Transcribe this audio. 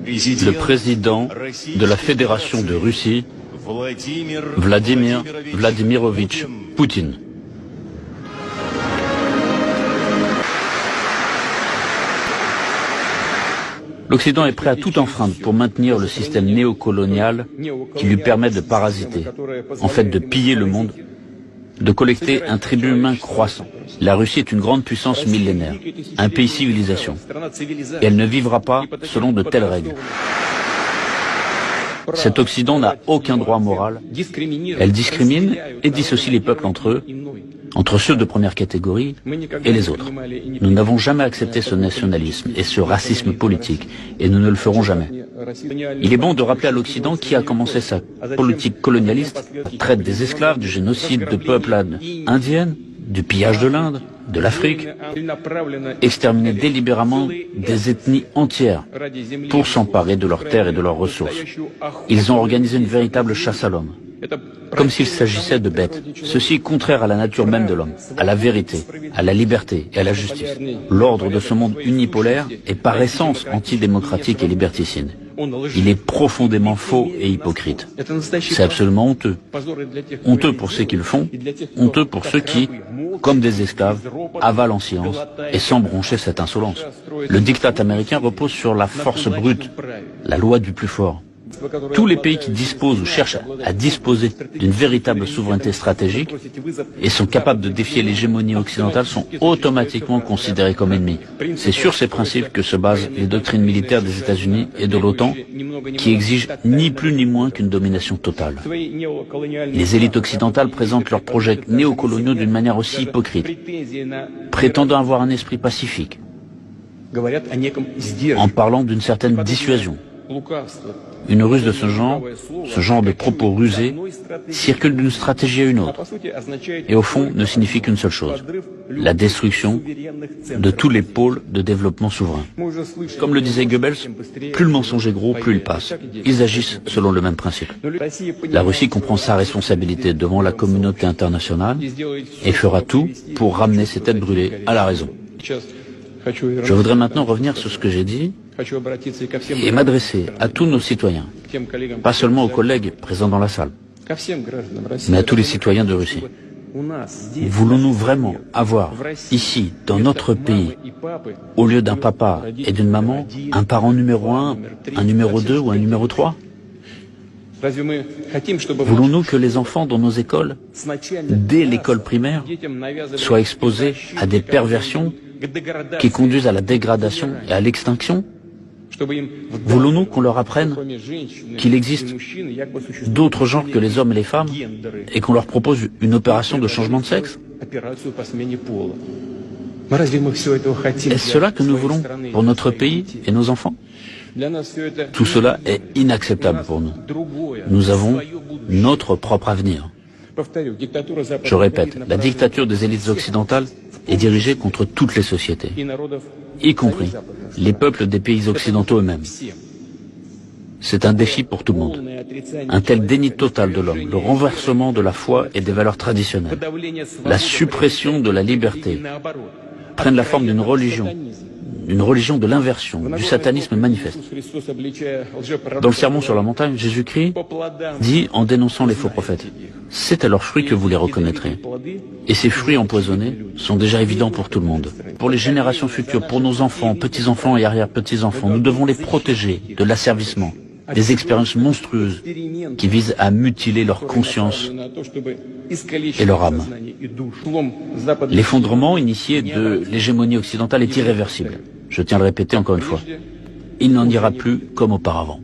le président de la Fédération de Russie, Vladimir Vladimirovitch Poutine. L'Occident est prêt à tout enfreindre pour maintenir le système néocolonial qui lui permet de parasiter, en fait de piller le monde, de collecter un tribut humain croissant. La Russie est une grande puissance millénaire, un pays civilisation, et elle ne vivra pas selon de telles règles. Cet Occident n'a aucun droit moral, elle discrimine et dissocie les peuples entre eux, entre ceux de première catégorie et les autres. Nous n'avons jamais accepté ce nationalisme et ce racisme politique, et nous ne le ferons jamais. Il est bon de rappeler à l'Occident qui a commencé sa politique colonialiste, la traite des esclaves, du génocide de peuplades indiennes, du pillage de l'Inde, de l'Afrique, exterminer délibérément des ethnies entières pour s'emparer de leurs terres et de leurs ressources. Ils ont organisé une véritable chasse à l'homme, comme s'il s'agissait de bêtes. Ceci est contraire à la nature même de l'homme, à la vérité, à la liberté et à la justice. L'ordre de ce monde unipolaire est par essence antidémocratique et liberticide. Il est profondément faux et hypocrite. C'est absolument honteux. Honteux pour ceux qui le font, honteux pour ceux qui, comme des esclaves, avalent en silence et sans broncher cette insolence. Le diktat américain repose sur la force brute, la loi du plus fort. Tous les pays qui disposent ou cherchent à disposer d'une véritable souveraineté stratégique et sont capables de défier l'hégémonie occidentale sont automatiquement considérés comme ennemis. C'est sur ces principes que se basent les doctrines militaires des États-Unis et de l'OTAN, qui exigent ni plus ni moins qu'une domination totale. Les élites occidentales présentent leurs projets néocoloniaux d'une manière aussi hypocrite, prétendant avoir un esprit pacifique, en parlant d'une certaine dissuasion. Une ruse de ce genre de propos rusés, circule d'une stratégie à une autre, et au fond ne signifie qu'une seule chose, la destruction de tous les pôles de développement souverain. Comme le disait Goebbels, plus le mensonge est gros, plus il passe. Ils agissent selon le même principe. La Russie comprend sa responsabilité devant la communauté internationale et fera tout pour ramener ses têtes brûlées à la raison. Je voudrais maintenant revenir sur ce que j'ai dit et m'adresser à tous nos citoyens, pas seulement aux collègues présents dans la salle, mais à tous les citoyens de Russie. Voulons-nous vraiment avoir ici, dans notre pays, au lieu d'un papa et d'une maman, un parent numéro 1, un numéro 2 ou un numéro 3 ? Voulons-nous que les enfants dans nos écoles, dès l'école primaire, soient exposés à des perversions qui conduisent à la dégradation et à l'extinction? Voulons-nous qu'on leur apprenne qu'il existe d'autres genres que les hommes et les femmes et qu'on leur propose une opération de changement de sexe? Est-ce cela que nous voulons pour notre pays et nos enfants? Tout cela est inacceptable pour nous. Nous avons notre propre avenir. Je répète, la dictature des élites occidentales est dirigée contre toutes les sociétés, y compris les peuples des pays occidentaux eux-mêmes. C'est un défi pour tout le monde. Un tel déni total de l'homme, le renversement de la foi et des valeurs traditionnelles, la suppression de la liberté, prennent la forme d'une religion de l'inversion, du satanisme manifeste. Dans le Sermon sur la montagne, Jésus-Christ dit en dénonçant les faux prophètes, « C'est à leurs fruits que vous les reconnaîtrez. » Et ces fruits empoisonnés sont déjà évidents pour tout le monde. Pour les générations futures, pour nos enfants, petits-enfants et arrière-petits-enfants, nous devons les protéger de l'asservissement, des expériences monstrueuses qui visent à mutiler leur conscience et leur âme. L'effondrement initié de l'hégémonie occidentale est irréversible. Je tiens à le répéter encore une fois. Il n'en ira plus comme auparavant.